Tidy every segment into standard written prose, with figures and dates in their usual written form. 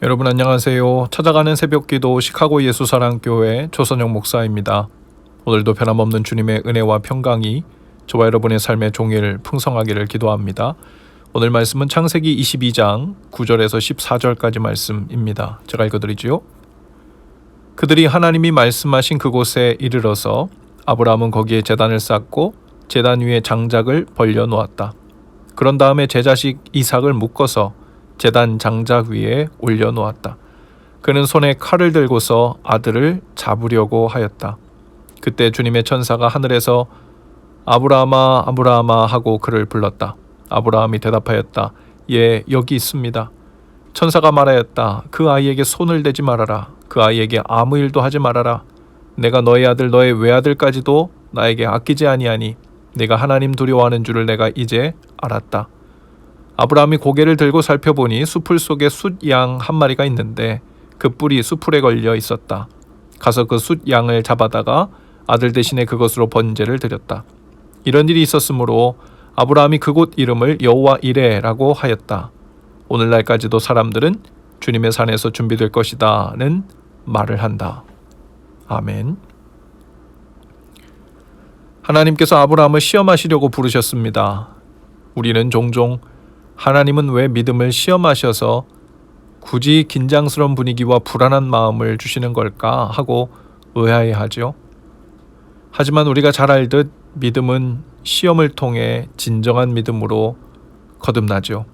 여러분 안녕하세요. 찾아가는 새벽기도 시카고 예수사랑교회 조선영 목사입니다. 오늘도 변함없는 주님의 은혜와 평강이 저와 여러분의 삶의 종일 풍성하기를 기도합니다. 오늘 말씀은 창세기 22장 9절에서 14절까지 말씀입니다. 제가 읽어드리지요. 그들이 하나님이 말씀하신 그곳에 이르러서 아브라함은 거기에 제단을 쌓고 제단 위에 장작을 벌려 놓았다. 그런 다음에 제 자식 이삭을 묶어서 제단 장작 위에 올려놓았다. 그는 손에 칼을 들고서 아들을 잡으려고 하였다. 그때 주님의 천사가 하늘에서 아브라함아 아브라함아 하고 그를 불렀다. 아브라함이 대답하였다. 예, 여기 있습니다. 천사가 말하였다. 그 아이에게 손을 대지 말아라. 그 아이에게 아무 일도 하지 말아라. 내가 너의 아들 너의 외아들까지도 나에게 아끼지 아니하니 네가 하나님 두려워하는 줄을 내가 이제 알았다. 아브라함이 고개를 들고 살펴보니 수풀 속에 숫양 한 마리가 있는데 그 뿔이 수풀에 걸려 있었다. 가서 그 숫양을 잡아다가 아들 대신에 그것으로 번제를 드렸다. 이런 일이 있었으므로 아브라함이 그곳 이름을 여호와 이레라고 하였다. 오늘날까지도 사람들은 주님의 산에서 준비될 것이다는 말을 한다. 아멘. 하나님께서 아브라함을 시험하시려고 부르셨습니다. 우리는 종종 하나님은 왜 믿음을 시험하셔서 굳이 긴장스러운 분위기와 불안한 마음을 주시는 걸까 하고 의아해하죠. 하지만 우리가 잘 알듯 믿음은 시험을 통해 진정한 믿음으로 거듭나죠.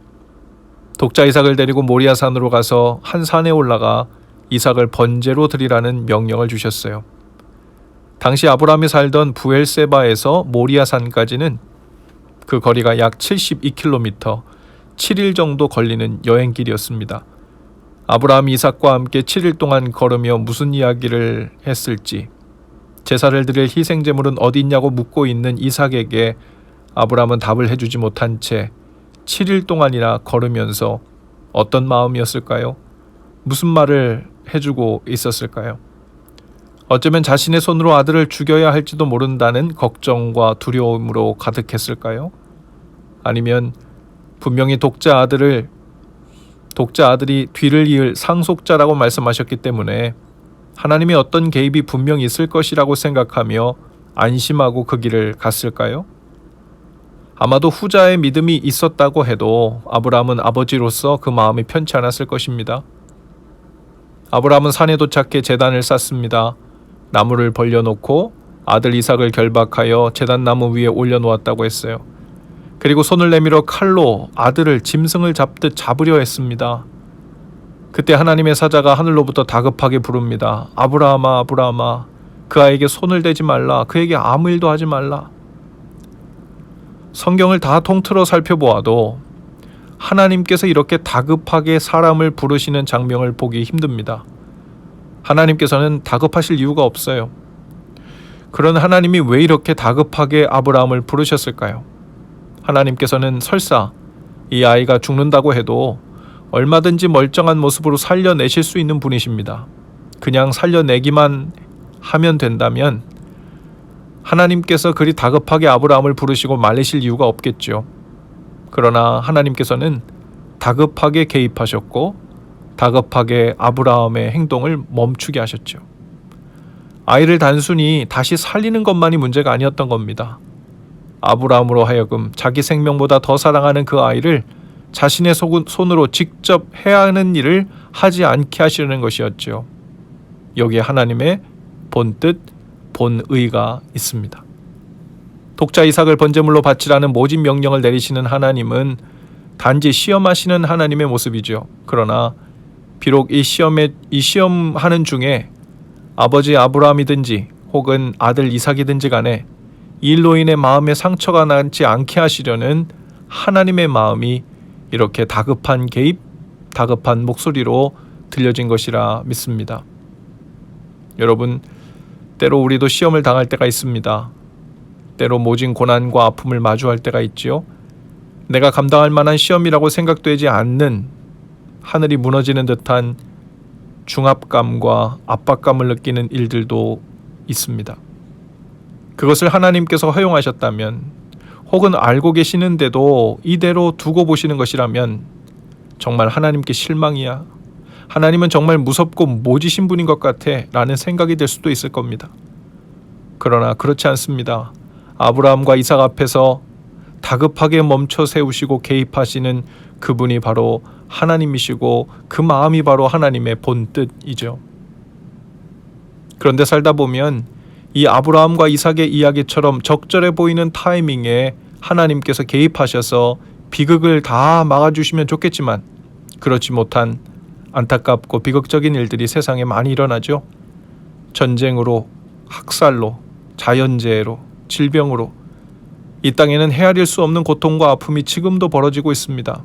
독자 이삭을 데리고 모리아산으로 가서 한 산에 올라가 이삭을 번제로 드리라는 명령을 주셨어요. 당시 아브라함이 살던 부엘세바에서 모리아산까지는 그 거리가 약 72km, 7일 정도 걸리는 여행길이었습니다. 아브라함이 이삭과 함께 7일 동안 걸으며 무슨 이야기를 했을지, 제사를 드릴 희생제물은 어디 있냐고 묻고 있는 이삭에게 아브라함은 답을 해주지 못한 채 7일 동안이나 걸으면서 어떤 마음이었을까요? 무슨 말을 해주고 있었을까요? 어쩌면 자신의 손으로 아들을 죽여야 할지도 모른다는 걱정과 두려움으로 가득했을까요? 아니면 분명히 독자 아들이 뒤를 이을 상속자라고 말씀하셨기 때문에 하나님의 어떤 개입이 분명히 있을 것이라고 생각하며 안심하고 그 길을 갔을까요? 아마도 후자의 믿음이 있었다고 해도 아브라함은 아버지로서 그 마음이 편치 않았을 것입니다. 아브라함은 산에 도착해 제단을 쌓습니다. 나무를 벌려놓고 아들 이삭을 결박하여 제단 나무 위에 올려놓았다고 했어요. 그리고 손을 내밀어 칼로 아들을 짐승을 잡듯 잡으려 했습니다. 그때 하나님의 사자가 하늘로부터 다급하게 부릅니다. 아브라함아 아브라함아, 그 아이에게 손을 대지 말라. 그에게 아무 일도 하지 말라. 성경을 다 통틀어 살펴보아도 하나님께서 이렇게 다급하게 사람을 부르시는 장면을 보기 힘듭니다. 하나님께서는 다급하실 이유가 없어요. 그런 하나님이 왜 이렇게 다급하게 아브라함을 부르셨을까요? 하나님께서는 설사 이 아이가 죽는다고 해도 얼마든지 멀쩡한 모습으로 살려내실 수 있는 분이십니다. 그냥 살려내기만 하면 된다면 하나님께서 그리 다급하게 아브라함을 부르시고 말리실 이유가 없겠죠. 그러나 하나님께서는 다급하게 개입하셨고 다급하게 아브라함의 행동을 멈추게 하셨죠. 아이를 단순히 다시 살리는 것만이 문제가 아니었던 겁니다. 아브라함으로 하여금 자기 생명보다 더 사랑하는 그 아이를 자신의 손으로 직접 해야 하는 일을 하지 않게 하시려는 것이었죠. 여기에 하나님의 본뜻, 본의가 있습니다. 독자 이삭을 번제물로 바치라는 모진 명령을 내리시는 하나님은 단지 시험하시는 하나님의 모습이죠. 그러나 비록 이 시험하는 중에 아버지 아브라함이든지 혹은 아들 이삭이든지 간에 이 일로 인해 마음에 상처가 나지 않게 하시려는 하나님의 마음이 이렇게 다급한 개입, 다급한 목소리로 들려진 것이라 믿습니다. 여러분, 때로 우리도 시험을 당할 때가 있습니다. 때로 모진 고난과 아픔을 마주할 때가 있지요. 내가 감당할 만한 시험이라고 생각되지 않는 하늘이 무너지는 듯한 중압감과 압박감을 느끼는 일들도 있습니다. 그것을 하나님께서 허용하셨다면 혹은 알고 계시는데도 이대로 두고 보시는 것이라면 정말 하나님께 실망이야. 하나님은 정말 무섭고 모지신 분인 것 같아 라는 생각이 들 수도 있을 겁니다. 그러나 그렇지 않습니다. 아브라함과 이삭 앞에서 다급하게 멈춰 세우시고 개입하시는 그분이 바로 하나님이시고 그 마음이 바로 하나님의 본뜻이죠. 그런데 살다 보면 이 아브라함과 이삭의 이야기처럼 적절해 보이는 타이밍에 하나님께서 개입하셔서 비극을 다 막아주시면 좋겠지만 그렇지 못한 안타깝고 비극적인 일들이 세상에 많이 일어나죠. 전쟁으로, 학살로, 자연재해로, 질병으로 이 땅에는 헤아릴 수 없는 고통과 아픔이 지금도 벌어지고 있습니다.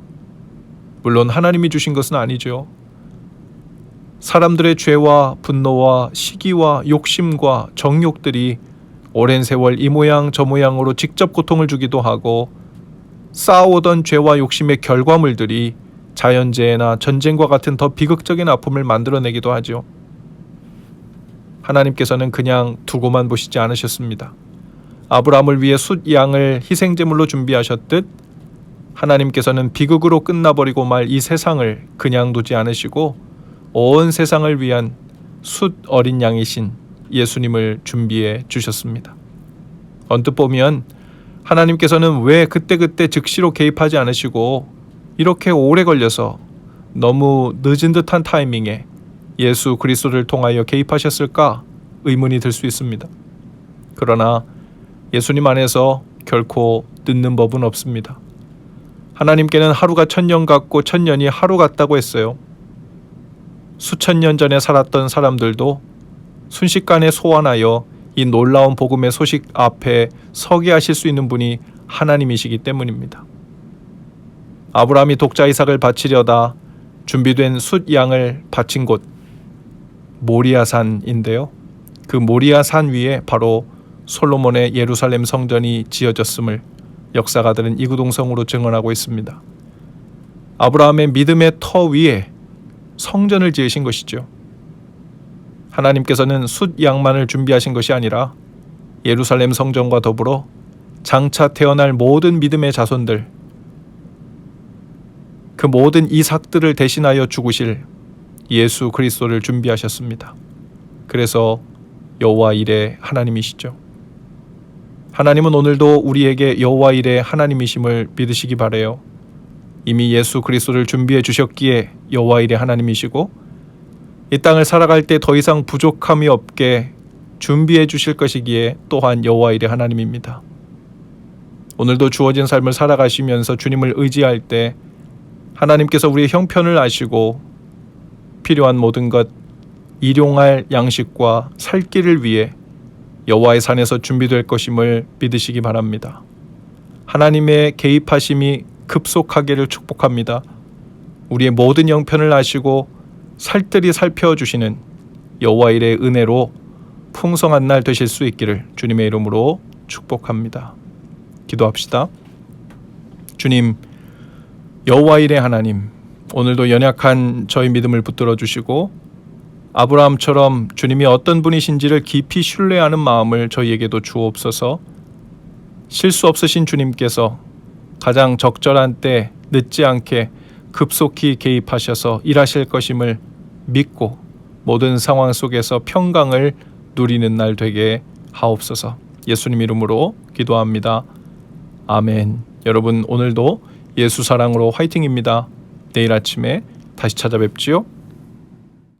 물론 하나님이 주신 것은 아니죠. 사람들의 죄와 분노와 시기와 욕심과 정욕들이 오랜 세월 이 모양 저 모양으로 직접 고통을 주기도 하고 쌓아오던 죄와 욕심의 결과물들이 자연재해나 전쟁과 같은 더 비극적인 아픔을 만들어내기도 하죠. 하나님께서는 그냥 두고만 보시지 않으셨습니다. 아브라함을 위해 숫 양을 희생제물로 준비하셨듯 하나님께서는 비극으로 끝나버리고 말 이 세상을 그냥 두지 않으시고 온 세상을 위한 숫 어린 양이신 예수님을 준비해 주셨습니다. 언뜻 보면 하나님께서는 왜 그때그때 즉시로 개입하지 않으시고 이렇게 오래 걸려서 너무 늦은 듯한 타이밍에 예수 그리스도를 통하여 개입하셨을까 의문이 들 수 있습니다. 그러나 예수님 안에서 결코 늦는 법은 없습니다. 하나님께는 하루가 1000년 같고 1000년이 하루 같다고 했어요. 수천 년 전에 살았던 사람들도 순식간에 소환하여 이 놀라운 복음의 소식 앞에 서게 하실 수 있는 분이 하나님이시기 때문입니다. 아브라함이 독자 이삭을 바치려다 준비된 숫 양을 바친 곳 모리아산인데요. 그 모리아산 위에 바로 솔로몬의 예루살렘 성전이 지어졌음을 역사가들은 이구동성으로 증언하고 있습니다. 아브라함의 믿음의 터 위에 성전을 지으신 것이죠. 하나님께서는 숫 양만을 준비하신 것이 아니라 예루살렘 성전과 더불어 장차 태어날 모든 믿음의 자손들, 그 모든 이삭들을 대신하여 죽으실 예수 그리스도를 준비하셨습니다. 그래서 여호와 일의 하나님이시죠. 하나님은 오늘도 우리에게 여호와 일의 하나님이심을 믿으시기 바라요. 이미 예수 그리스도를 준비해 주셨기에 여호와 일의 하나님이시고 이 땅을 살아갈 때 더 이상 부족함이 없게 준비해 주실 것이기에 또한 여호와 일의 하나님입니다. 오늘도 주어진 삶을 살아가시면서 주님을 의지할 때 하나님께서 우리의 형편을 아시고 필요한 모든 것, 일용할 양식과 살 길을 위해 여호와의 산에서 준비될 것임을 믿으시기 바랍니다. 하나님의 개입하심이 급속하기를 축복합니다. 우리의 모든 형편을 아시고 살뜰히 살펴주시는 여호와 일의 은혜로 풍성한 날 되실 수 있기를 주님의 이름으로 축복합니다. 기도합시다. 주님, 여호와 일의 하나님, 오늘도 연약한 저희 믿음을 붙들어 주시고 아브라함처럼 주님이 어떤 분이신지를 깊이 신뢰하는 마음을 저희에게도 주옵소서. 실수 없으신 주님께서 가장 적절한 때 늦지 않게 급속히 개입하셔서 일하실 것임을 믿고 모든 상황 속에서 평강을 누리는 날 되게 하옵소서. 예수님 이름으로 기도합니다. 아멘. 여러분 오늘도 예수 사랑으로 화이팅입니다. 내일 아침에 다시 찾아뵙지요.